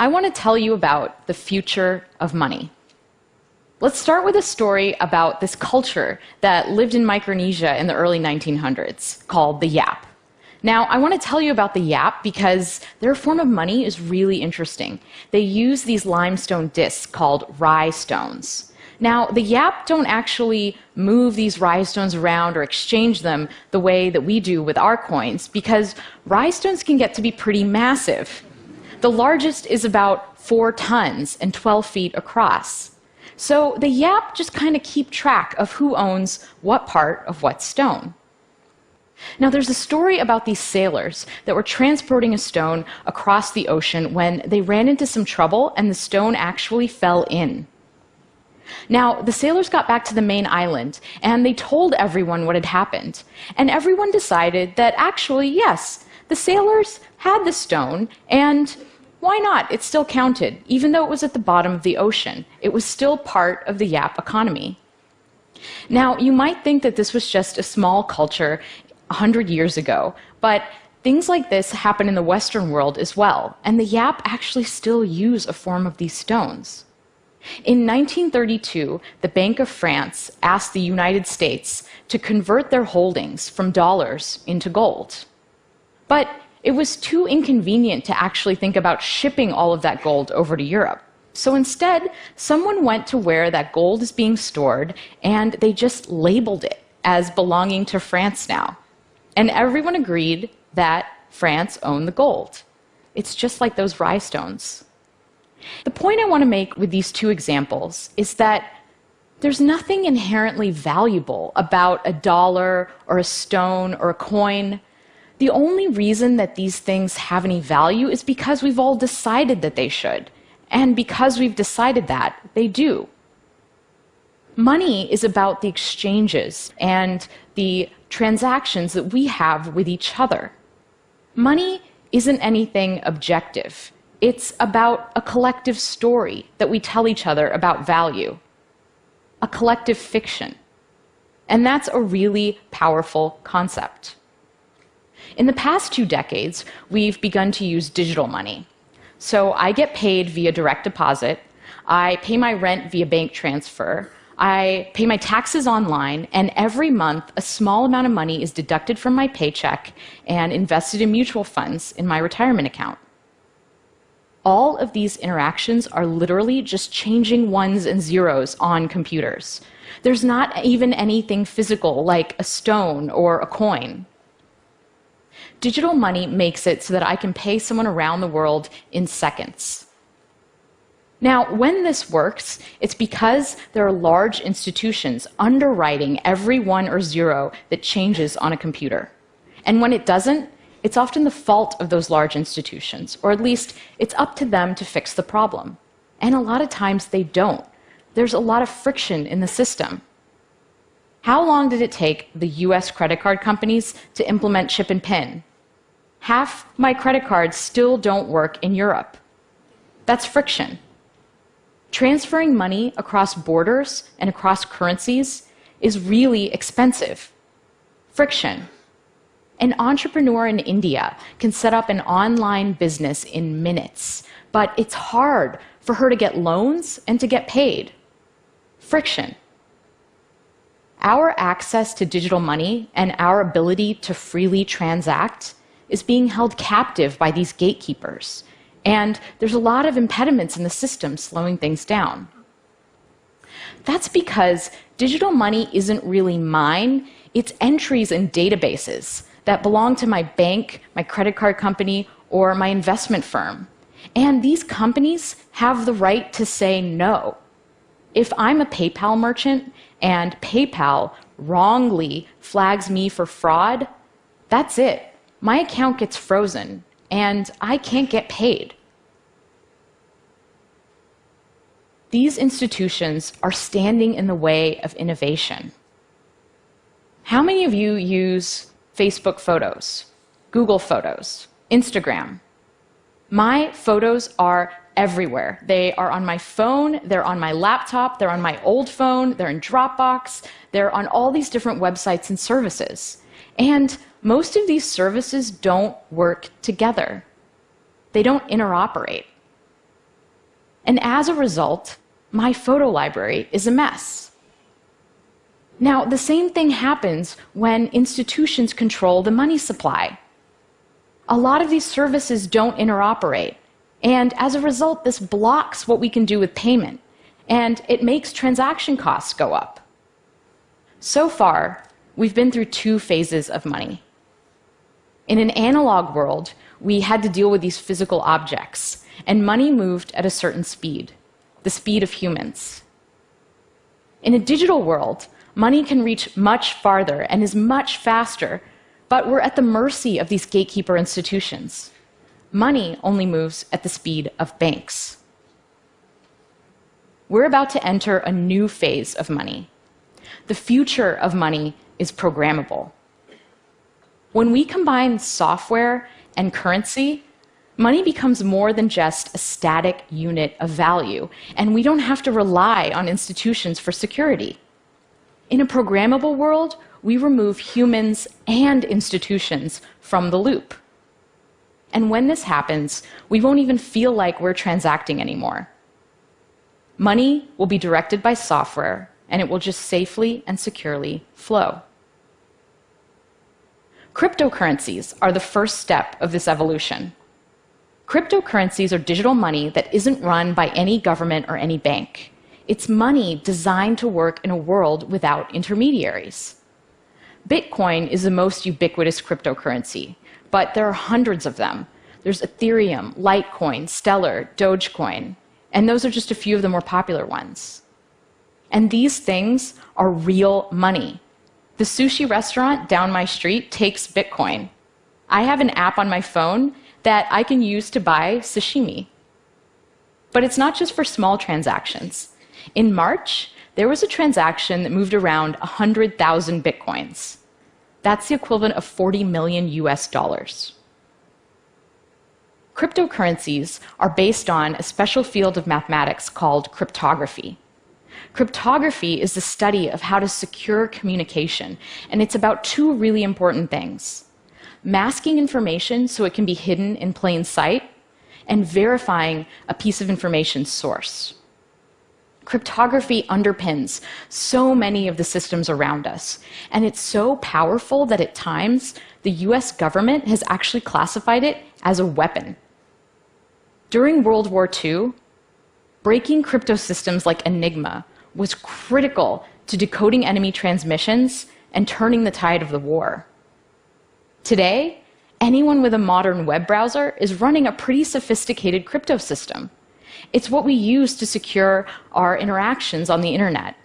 I want to tell you about the future of money. Let's start with a story about this culture that lived in Micronesia in the early 1900s called the Yap. Now, I want to tell you about the Yap because their form of money is really interesting. They use these limestone discs called rye stones. Now, the Yap don't actually move these rye stones around or exchange them the way that we do with our coins because rye stones can get to be pretty massive. The largest is about 4 tons and 12 feet across. So the Yap just kind of keep track of who owns what part of what stone. Now, there's a story about these sailors that were transporting a stone across the ocean when they ran into some trouble and the stone actually fell in. Now, the sailors got back to the main island and they told everyone what had happened. And everyone decided that actually, yes, the sailors had the stone and why not? It still counted, even though it was at the bottom of the ocean. It was still part of the Yap economy. Now, you might think that this was just a small culture 100 years ago, but things like this happen in the Western world as well, and the Yap actually still use a form of these stones. In 1932, the Bank of France asked the United States to convert their holdings from dollars into gold. But it was too inconvenient to actually think about shipping all of that gold over to Europe. So instead, someone went to where that gold is being stored, and they just labeled it as belonging to France now. And everyone agreed that France owned the gold. It's just like those rye stones. The point I want to make with these two examples is that there's nothing inherently valuable about a dollar or a stone or a coin. The only reason that these things have any value is because we've all decided that they should. And because we've decided that, they do. Money is about the exchanges and the transactions that we have with each other. Money isn't anything objective. It's about a collective story that we tell each other about value, a collective fiction. And that's a really powerful concept. In the past 2 decades, we've begun to use digital money. So I get paid via direct deposit, I pay my rent via bank transfer, I pay my taxes online, and every month a small amount of money is deducted from my paycheck and invested in mutual funds in my retirement account. All of these interactions are literally just changing ones and zeros on computers. There's not even anything physical like a stone or a coin. Digital money makes it so that I can pay someone around the world in seconds. Now, when this works, it's because there are large institutions underwriting every 1 or 0 that changes on a computer. And when it doesn't, it's often the fault of those large institutions, or at least it's up to them to fix the problem. And a lot of times they don't. There's a lot of friction in the system. How long did it take the US credit card companies to implement chip and PIN? Half my credit cards still don't work in Europe. That's friction. Transferring money across borders and across currencies is really expensive. Friction. An entrepreneur in India can set up an online business in minutes, but it's hard for her to get loans and to get paid. Friction. Our access to digital money and our ability to freely transact is being held captive by these gatekeepers. And there's a lot of impediments in the system slowing things down. That's because digital money isn't really mine, it's entries in databases that belong to my bank, my credit card company, or my investment firm. And these companies have the right to say no. If I'm a PayPal merchant and PayPal wrongly flags me for fraud, that's it. My account gets frozen and I can't get paid. These institutions are standing in the way of innovation. How many of you use Facebook Photos, Google Photos, Instagram? My photos are everywhere. They are on my phone, they're on my laptop, they're on my old phone, they're in Dropbox, they're on all these different websites and services. And most of these services don't work together. They don't interoperate. And as a result, my photo library is a mess. Now, the same thing happens when institutions control the money supply. A lot of these services don't interoperate, and as a result, this blocks what we can do with payment, and it makes transaction costs go up. So far, we've been through two phases of money. In an analog world, we had to deal with these physical objects, and money moved at a certain speed, the speed of humans. In a digital world, money can reach much farther and is much faster, but we're at the mercy of these gatekeeper institutions. Money only moves at the speed of banks. We're about to enter a new phase of money. The future of money is programmable. When we combine software and currency, money becomes more than just a static unit of value, and we don't have to rely on institutions for security. In a programmable world, we remove humans and institutions from the loop. And when this happens, we won't even feel like we're transacting anymore. Money will be directed by software, and it will just safely and securely flow. Cryptocurrencies are the first step of this evolution. Cryptocurrencies are digital money that isn't run by any government or any bank. It's money designed to work in a world without intermediaries. Bitcoin is the most ubiquitous cryptocurrency, but there are hundreds of them. There's Ethereum, Litecoin, Stellar, Dogecoin, and those are just a few of the more popular ones. And these things are real money. The sushi restaurant down my street takes Bitcoin. I have an app on my phone that I can use to buy sashimi. But it's not just for small transactions. In March, there was a transaction that moved around 100,000 Bitcoins. That's the equivalent of 40 million US dollars. Cryptocurrencies are based on a special field of mathematics called cryptography. Cryptography is the study of how to secure communication, and it's about two really important things: masking information so it can be hidden in plain sight, and verifying a piece of information's source. Cryptography underpins so many of the systems around us, and it's so powerful that at times the US government has actually classified it as a weapon. During World War II, breaking crypto systems like Enigma was critical to decoding enemy transmissions and turning the tide of the war. Today, anyone with a modern web browser is running a pretty sophisticated crypto system. It's what we use to secure our interactions on the internet.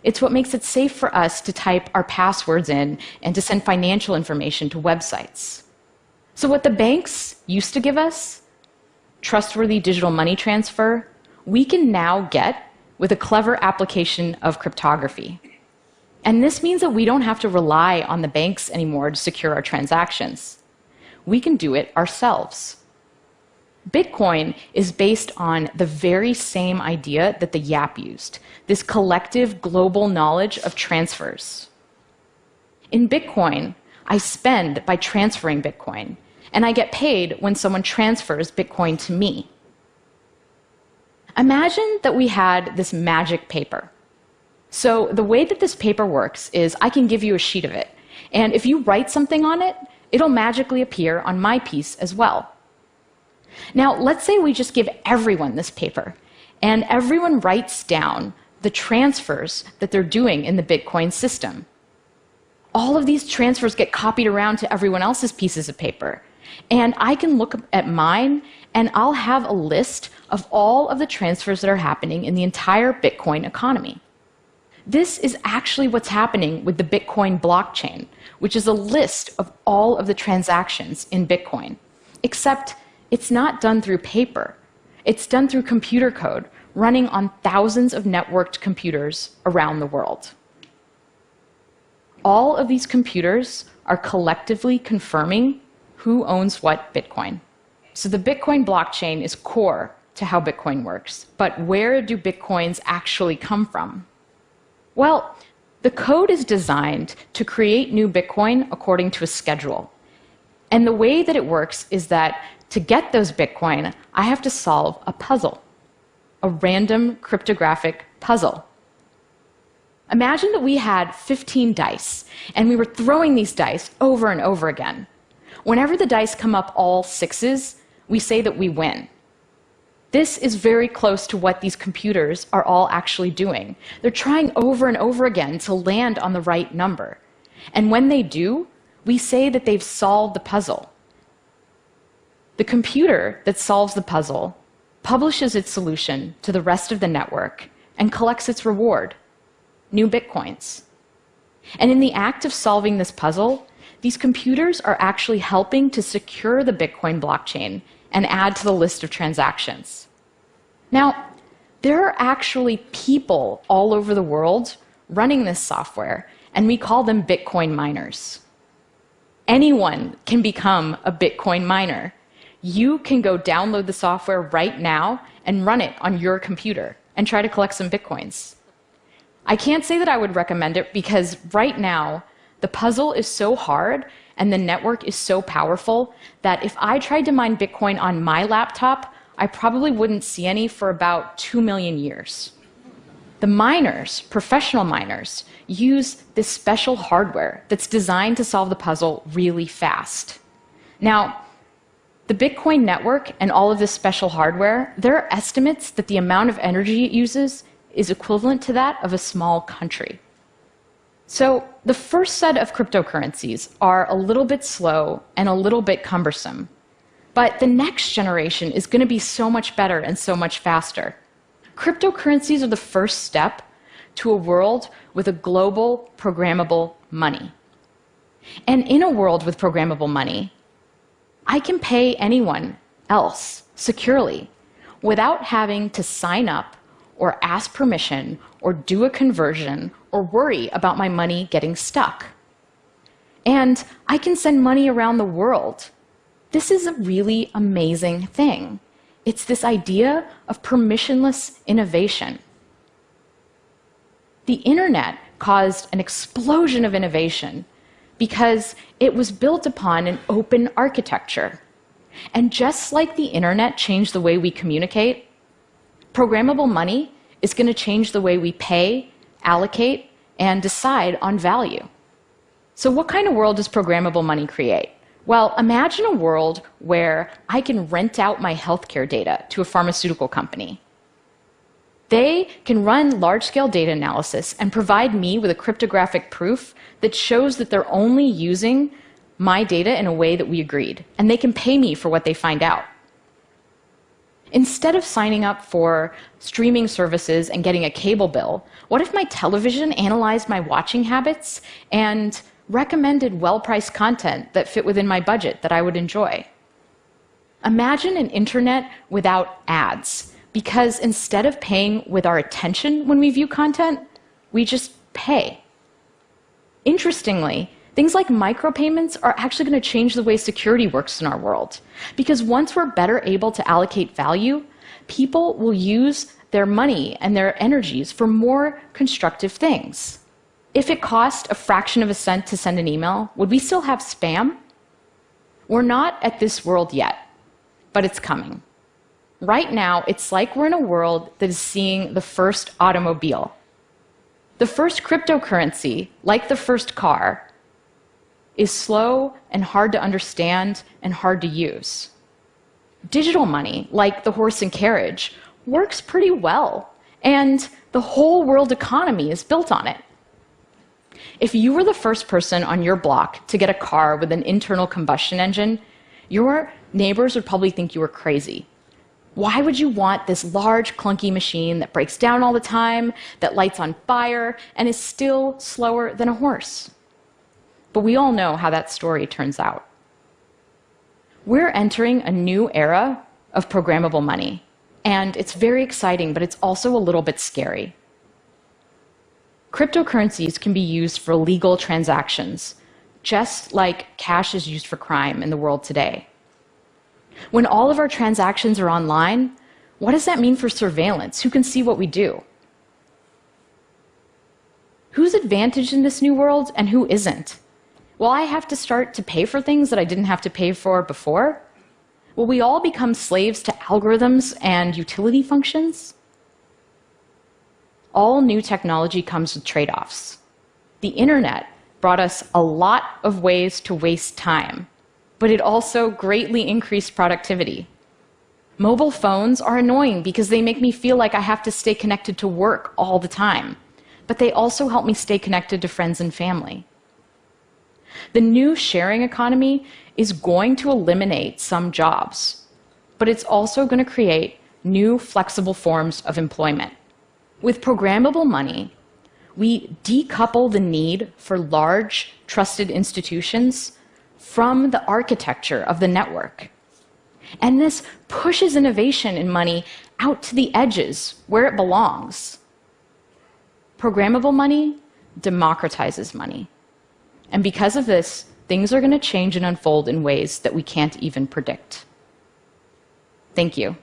It's what makes it safe for us to type our passwords in and to send financial information to websites. So what the banks used to give us, trustworthy digital money transfer, we can now get with a clever application of cryptography. And this means that we don't have to rely on the banks anymore to secure our transactions. We can do it ourselves. Bitcoin is based on the very same idea that the YAP used, this collective global knowledge of transfers. In Bitcoin, I spend by transferring Bitcoin, and I get paid when someone transfers Bitcoin to me. Imagine that we had this magic paper. So the way that this paper works is I can give you a sheet of it, and if you write something on it, it'll magically appear on my piece as well. Now, let's say we just give everyone this paper, and everyone writes down the transfers that they're doing in the Bitcoin system. All of these transfers get copied around to everyone else's pieces of paper, and I can look at mine, and I'll have a list of all of the transfers that are happening in the entire Bitcoin economy. This is actually what's happening with the Bitcoin blockchain, which is a list of all of the transactions in Bitcoin, except it's not done through paper. It's done through computer code running on thousands of networked computers around the world. All of these computers are collectively confirming who owns what Bitcoin. So the Bitcoin blockchain is core to how Bitcoin works. But where do Bitcoins actually come from? Well, the code is designed to create new Bitcoin according to a schedule. And the way that it works is that to get those Bitcoin, I have to solve a puzzle. a random cryptographic puzzle. Imagine that we had 15 dice, and we were throwing these dice over and over again. Whenever the dice come up all sixes, we say that we win. This is very close to what these computers are all actually doing. They're trying over and over again to land on the right number. And when they do, we say that they've solved the puzzle. The computer that solves the puzzle publishes its solution to the rest of the network and collects its reward, new bitcoins. And in the act of solving this puzzle, these computers are actually helping to secure the Bitcoin blockchain and add to the list of transactions. Now, there are actually people all over the world running this software, and we call them Bitcoin miners. Anyone can become a Bitcoin miner. You can go download the software right now and run it on your computer and try to collect some Bitcoins. I can't say that I would recommend it because right now, the puzzle is so hard and the network is so powerful that if I tried to mine Bitcoin on my laptop, I probably wouldn't see any for about 2 million years. The miners, professional miners, use this special hardware that's designed to solve the puzzle really fast. Now, the Bitcoin network and all of this special hardware, there are estimates that the amount of energy it uses is equivalent to that of a small country. So the first set of cryptocurrencies are a little bit slow and a little bit cumbersome. But the next generation is going to be so much better and so much faster. Cryptocurrencies are the first step to a world with a global programmable money. And in a world with programmable money, I can pay anyone else securely without having to sign up or ask permission or do a conversion or worry about my money getting stuck. And I can send money around the world. This is a really amazing thing. It's this idea of permissionless innovation. The internet caused an explosion of innovation because it was built upon an open architecture. And just like the internet changed the way we communicate, programmable money is going to change the way we pay, allocate, and decide on value. So what kind of world does programmable money create? Well, imagine a world where I can rent out my healthcare data to a pharmaceutical company. They can run large-scale data analysis and provide me with a cryptographic proof that shows that they're only using my data in a way that we agreed, and they can pay me for what they find out. Instead of signing up for streaming services and getting a cable bill, what if my television analyzed my watching habits and recommended well-priced content that fit within my budget that I would enjoy? Imagine an internet without ads, because instead of paying with our attention when we view content, we just pay. Interestingly, things like micropayments are actually going to change the way security works in our world. Because once we're better able to allocate value, people will use their money and their energies for more constructive things. If it cost a fraction of a cent to send an email, would we still have spam? We're not at this world yet, but it's coming. Right now, it's like we're in a world that is seeing the first automobile. The first cryptocurrency, like the first car, is slow and hard to understand and hard to use. Digital money, like the horse and carriage, works pretty well, and the whole world economy is built on it. If you were the first person on your block to get a car with an internal combustion engine, your neighbors would probably think you were crazy. Why would you want this large, clunky machine that breaks down all the time, that lights on fire, and is still slower than a horse? But we all know how that story turns out. We're entering a new era of programmable money, and it's very exciting, but it's also a little bit scary. Cryptocurrencies can be used for legal transactions, just like cash is used for crime in the world today. When all of our transactions are online, what does that mean for surveillance? Who can see what we do? Who's advantaged in this new world and who isn't? Will I have to start to pay for things that I didn't have to pay for before? Will we all become slaves to algorithms and utility functions? all new technology comes with trade-offs. The internet brought us a lot of ways to waste time, but it also greatly increased productivity. Mobile phones are annoying because they make me feel like I have to stay connected to work all the time, but they also help me stay connected to friends and family. The new sharing economy is going to eliminate some jobs, but it's also going to create new flexible forms of employment. With programmable money, we decouple the need for large, trusted institutions from the architecture of the network. And this pushes innovation in money out to the edges where it belongs. Programmable money democratizes money. And because of this, things are going to change and unfold in ways that we can't even predict. Thank you.